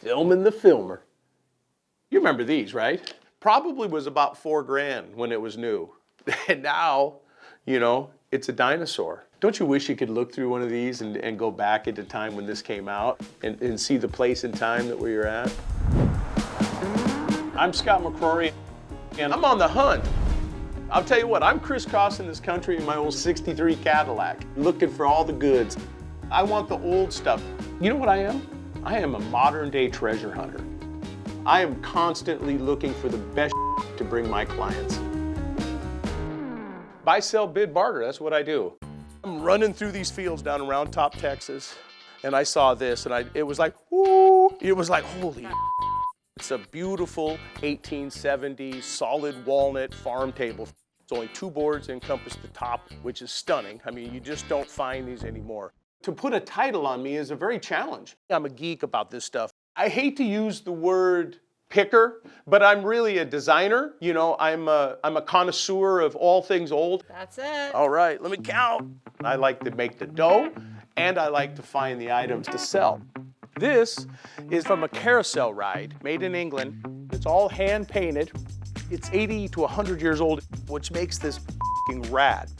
Filming the filmer. You remember these, right? Probably was about $4,000 when it was new. And now, you know, it's a dinosaur. Don't you wish you could look through one of these and go back into time when this came out and see the place and time that where you're at? I'm Scott McCrorie, and I'm on the hunt. I'll tell you what, I'm crisscrossing this country in my old '63 Cadillac, looking for all the goods. I want the old stuff. You know what I am? I am a modern day treasure hunter. I am constantly looking for the best to bring my clients. Buy, sell, bid, barter, that's what I do. I'm running through these fields down around Top, Texas, and I saw this, and it was like, whoo, it was like, holy. It's a beautiful 1870s solid walnut farm table. It's only 2 boards encompass the top, which is stunning. I mean, you just don't find these anymore. To put a title on me is a very challenge. I'm a geek about this stuff. I hate to use the word picker, but I'm really a designer. You know, I'm a connoisseur of all things old. That's it. All right, let me count. I like to make the dough, and I like to find the items to sell. This is from a carousel ride made in England. It's all hand painted. It's 80 to 100 years old, which makes this f***ing rad.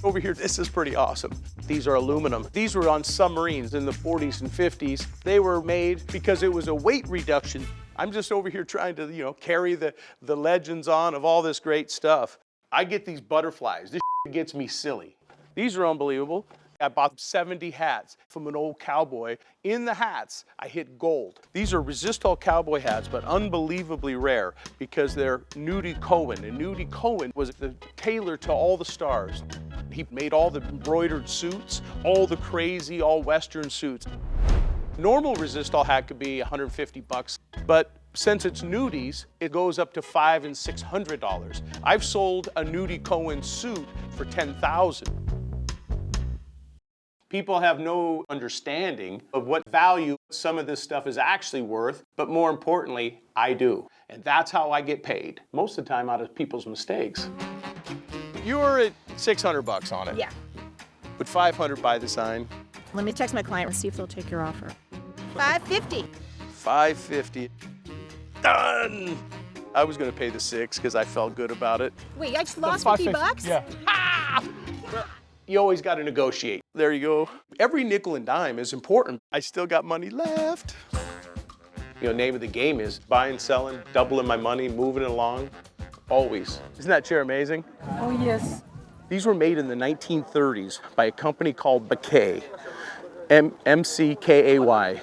Over here, this is pretty awesome. These are aluminum. These were on submarines in the 40s and 50s. They were made because it was a weight reduction. I'm just over here trying to, you know, carry the legends on of all this great stuff. I get these butterflies. This gets me silly. These are unbelievable. I bought 70 hats from an old cowboy. In the hats, I hit gold. These are resistol cowboy hats, but unbelievably rare because they're Nudie Cohen. And Nudie Cohen was the tailor to all the stars. He made all the embroidered suits, all the crazy, all Western suits. Normal resistol hat could be $150, but since it's nudies, it goes up to $500 and $600. I've sold a Nudie Cohen suit for $10,000. People have no understanding of what value some of this stuff is actually worth, but more importantly, I do. And that's how I get paid, most of the time out of people's mistakes. You were at $600 on it. Yeah. But $500 by the sign. Let me text my client and see if they'll take your offer. $550. $550. Done! I was gonna pay the $6 because I felt good about it. Wait, I just lost $50? Yeah. Ah! You always got to negotiate. There you go. Every nickel and dime is important. I still got money left. You know, name of the game is buying, selling, doubling my money, moving it along, always. Isn't that chair amazing? Oh, yes. These were made in the 1930s by a company called Mackay, M-C-K-A-Y.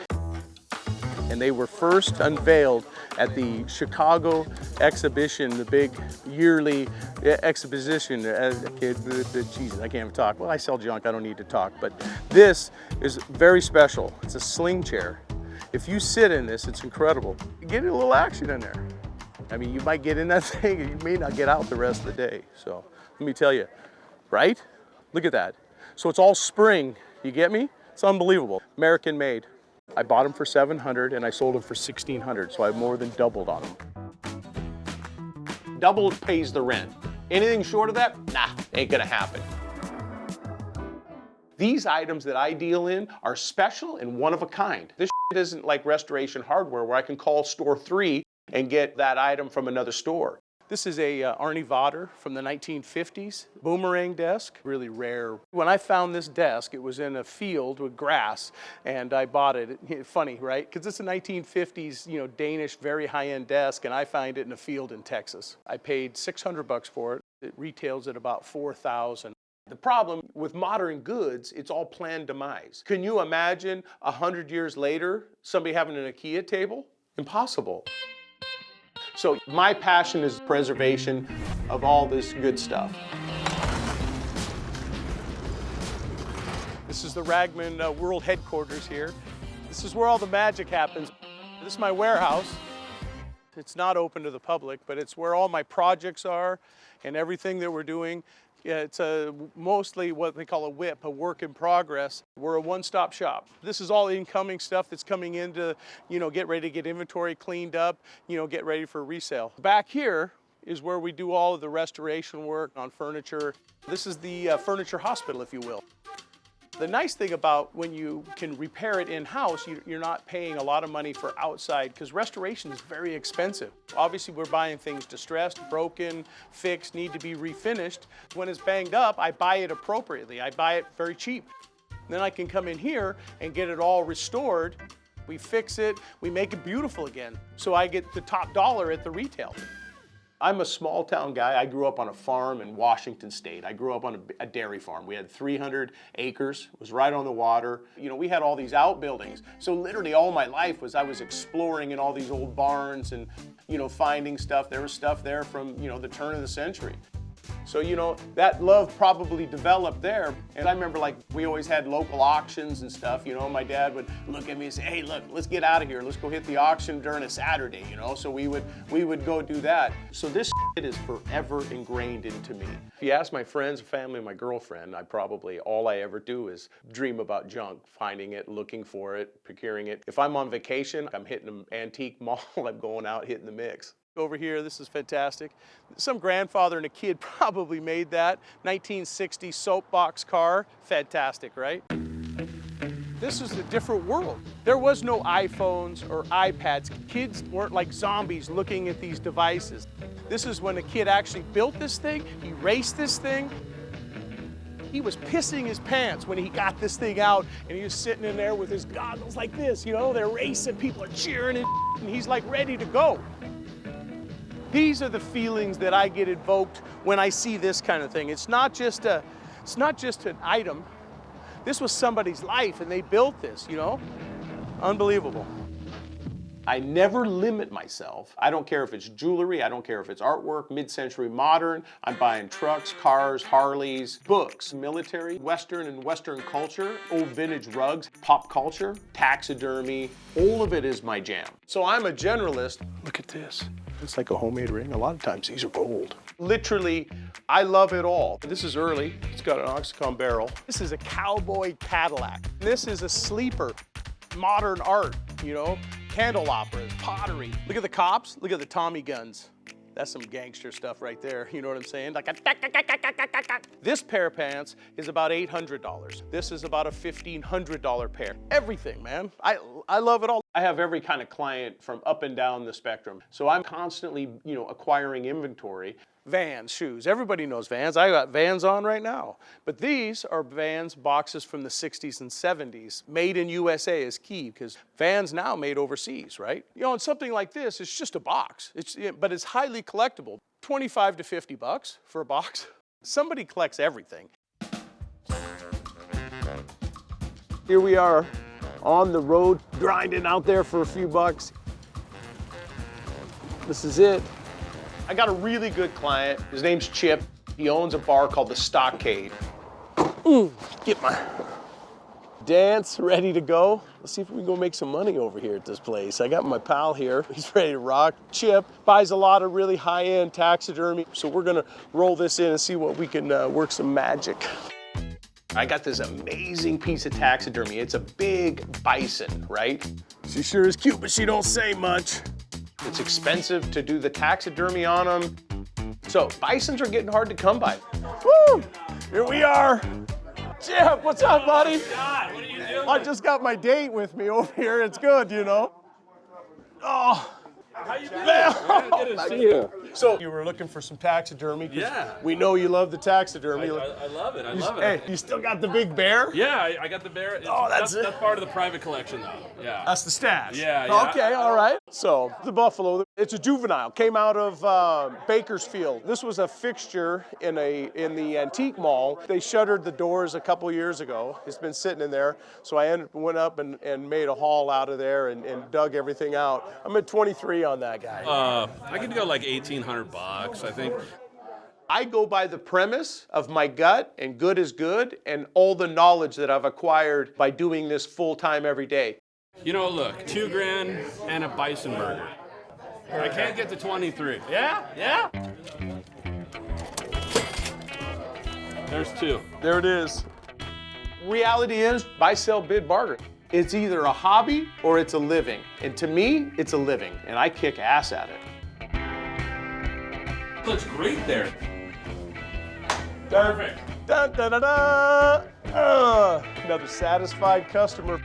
And they were first unveiled at the Chicago exhibition, the big yearly exhibition. Jesus, I can't even talk. Well, I sell junk, I don't need to talk. But this is very special. It's a sling chair. If you sit in this, it's incredible. You get a little action in there. I mean, you might get in that thing and you may not get out the rest of the day. So let me tell you, right? Look at that. So it's all spring, you get me? It's unbelievable. American made. I bought them for $700 and I sold them for $1,600, so I more than doubled on them. Double pays the rent. Anything short of that, nah, ain't gonna happen. These items that I deal in are special and one of a kind. This isn't like restoration hardware where I can call store 3 and get that item from another store. This is a Arnie Vodder from the 1950s, boomerang desk, really rare. When I found this desk, it was in a field with grass, and I bought it. Funny, right? Because it's a 1950s, you know, Danish, very high-end desk, and I find it in a field in Texas. I paid $600 for it. It retails at about $4,000. The problem with modern goods, it's all planned demise. Can you imagine 100 years later, somebody having an IKEA table? Impossible. So my passion is preservation of all this good stuff. This is the Ragman World Headquarters here. This is where all the magic happens. This is my warehouse. It's not open to the public, but it's where all my projects are and everything that we're doing. Yeah, it's mostly what they call a WIP, a work in progress. We're a one-stop shop. This is all incoming stuff that's coming in to, you know, get ready to get inventory cleaned up, you know, get ready for resale. Back here is where we do all of the restoration work on furniture. This is the furniture hospital, if you will. The nice thing about when you can repair it in-house, you're not paying a lot of money for outside, because restoration is very expensive. Obviously, we're buying things distressed, broken, fixed, need to be refinished. When it's banged up, I buy it appropriately. I buy it very cheap. Then I can come in here and get it all restored. We fix it, we make it beautiful again. So I get the top dollar at the retail. I'm a small town guy. I grew up on a farm in Washington State. I grew up on a dairy farm. We had 300 acres. It was right on the water. You know, we had all these outbuildings. So literally all my life I was exploring in all these old barns and, you know, finding stuff. There was stuff there from, you know, the turn of the century. So, you know, that love probably developed there. And I remember, like, we always had local auctions and stuff, you know. My dad would look at me and say, hey, look, let's get out of here. Let's go hit the auction during a Saturday, you know. So we would go do that. So this shit is forever ingrained into me. If you ask my friends, family, my girlfriend, all I ever do is dream about junk, finding it, looking for it, procuring it. If I'm on vacation, I'm hitting an antique mall, I'm going out hitting the mix. Over here, this is fantastic. Some grandfather and a kid probably made that. 1960 soapbox car. Fantastic, right? This is a different world. There was no iPhones or iPads. Kids weren't like zombies looking at these devices. This is when a kid actually built this thing, he raced this thing. He was pissing his pants when he got this thing out, and he was sitting in there with his goggles like this, you know, they're racing, people are cheering, and he's like ready to go. These are the feelings that I get evoked when I see this kind of thing. It's not just an item. This was somebody's life, and they built this, you know? Unbelievable. I never limit myself. I don't care if it's jewelry, I don't care if it's artwork, mid-century modern. I'm buying trucks, cars, Harleys, books, military, Western and Western culture, old vintage rugs, pop culture, taxidermy. All of it is my jam. So I'm a generalist. Look at this. It's like a homemade ring. A lot of times these are gold. Literally, I love it all. This is early. It's got an Oxycom barrel. This is a cowboy Cadillac. This is a sleeper. Modern art, you know, candelabras, pottery. Look at the cops. Look at the Tommy guns. That's some gangster stuff right there. You know what I'm saying? Like this pair of pants is about $800. This is about a $1,500 pair. Everything, man. I love it all. I have every kind of client from up and down the spectrum. So I'm constantly, you know, acquiring inventory. Vans, shoes. Everybody knows Vans. I got Vans on right now. But these are Vans boxes from the 60s and 70s. Made in USA is key, because Vans now made overseas, right? You know, and something like this, it's just a box. But it's highly collectible. 25 to 50 bucks for a box. Somebody collects everything. Here we are on the road, grinding out there for a few bucks. This is it. I got a really good client. His name's Chip. He owns a bar called the Stockade. Get my dance ready to go. Let's see if we can go make some money over here at this place. I got my pal here. He's ready to rock. Chip buys a lot of really high-end taxidermy. So we're gonna roll this in and see what we can work some magic. I got this amazing piece of taxidermy. It's a big bison, right? She sure is cute, but she don't say much. It's expensive to do the taxidermy on them. So bisons are getting hard to come by. Woo! Here we are. Jeff, what's up, buddy? God, what are you doing? I just got my date with me over here. It's good, you know. Oh. How you doing? Man. Good to see you. So you were looking for some taxidermy? 'Cause Yeah. we know you love the taxidermy. I love it. I love it. Hey, you still got the big bear? Yeah, I got the bear. That's it. That's part of the private collection, though. Yeah. That's the stash. Yeah. Okay, all right. So the buffalo, it's a juvenile. Came out of Bakersfield. This was a fixture in the antique mall. They shuttered the doors a couple years ago. It's been sitting in there. So I went up and made a haul out of there and dug everything out. I'm at 23 on that guy. I could go like $1,800, I think. I go by the premise of my gut, and good is good, and all the knowledge that I've acquired by doing this full time every day. You know, look, $2,000 and a bison burger. I can't get to 23. Yeah. There's 2. There it is. Reality is, buy, sell, bid, barter. It's either a hobby or it's a living. And to me, it's a living, and I kick ass at it. Looks great there. Perfect. Da, da, da, da. Another satisfied customer.